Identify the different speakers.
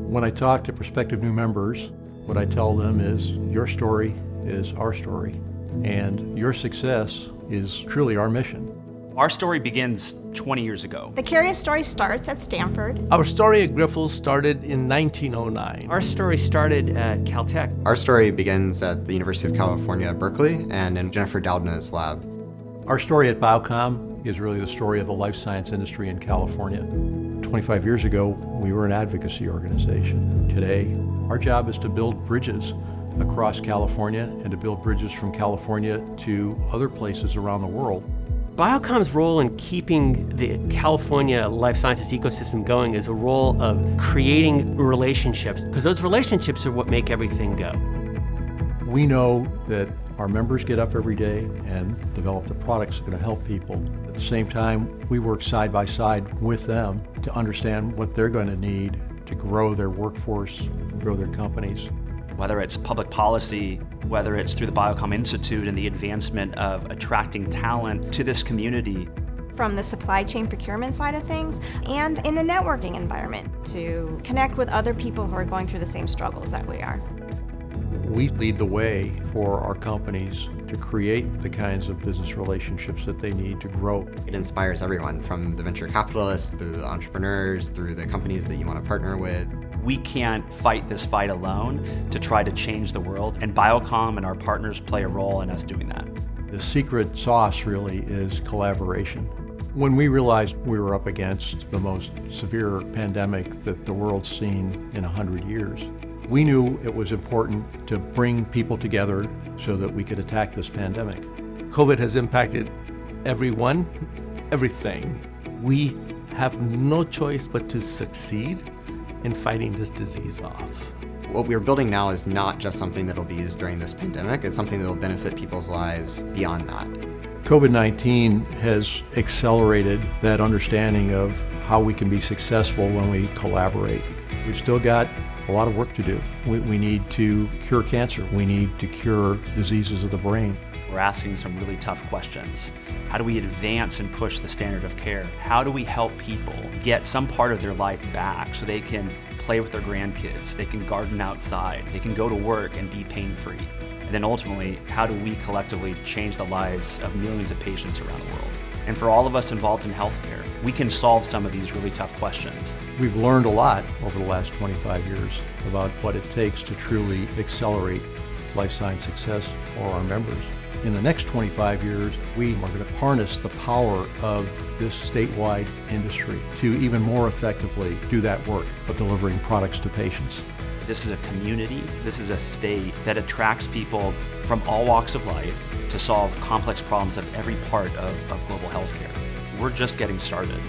Speaker 1: When I talk to prospective new members, what I tell them is your story is our story, and your success is truly our mission.
Speaker 2: Our story begins 20 years ago.
Speaker 3: The Curious story starts at Stanford.
Speaker 4: Our story at Grifols started in 1909.
Speaker 5: Our story started at Caltech.
Speaker 6: Our story begins at the University of California at Berkeley and in Jennifer Doudna's lab.
Speaker 1: Our story at Biocom is really the story of the life science industry in California. 25 years ago, we were an advocacy organization. Today, our job is to build bridges across California and to build bridges from California to other places around the world.
Speaker 5: Biocom's role in keeping the California life sciences ecosystem going is a role of creating relationships, because those relationships are what make everything go.
Speaker 1: We know that our members get up every day and develop the products that are going to help people. At the same time, we work side by side with them to understand what they're going to need to grow their workforce, grow their companies.
Speaker 2: Whether it's public policy, whether it's through the Biocom Institute and the advancement of attracting talent to this community.
Speaker 3: From the supply chain procurement side of things and in the networking environment to connect with other people who are going through the same struggles that we are.
Speaker 1: We lead the way for our companies to create the kinds of business relationships that they need to grow.
Speaker 6: It inspires everyone, from the venture capitalists, through the entrepreneurs, through the companies that you want to partner with.
Speaker 2: We can't fight this fight alone to try to change the world, and Biocom and our partners play a role in us doing that.
Speaker 1: The secret sauce really is collaboration. When we realized we were up against the most severe pandemic that the world's seen in 100 years, we knew it was important to bring people together so that we could attack this pandemic.
Speaker 4: COVID has impacted everyone, everything. We have no choice but to succeed in fighting this disease off.
Speaker 6: What we're building now is not just something that will be used during this pandemic, it's something that will benefit people's lives beyond that.
Speaker 1: COVID-19 has accelerated that understanding of how we can be successful when we collaborate. We've still got a lot of work to do. We need to cure cancer. We need to cure diseases of the brain.
Speaker 2: We're asking some really tough questions. How do we advance and push the standard of care? How do we help people get some part of their life back so they can play with their grandkids, they can garden outside, they can go to work and be pain-free? And then ultimately, how do we collectively change the lives of millions of patients around the world? And for all of us involved in healthcare, we can solve some of these really tough questions.
Speaker 1: We've learned a lot over the last 25 years about what it takes to truly accelerate life science success for our members. In the next 25 years, we are going to harness the power of this statewide industry to even more effectively do that work of delivering products to patients.
Speaker 2: This is a community, this is a state that attracts people from all walks of life to solve complex problems of every part of global healthcare. We're just getting started.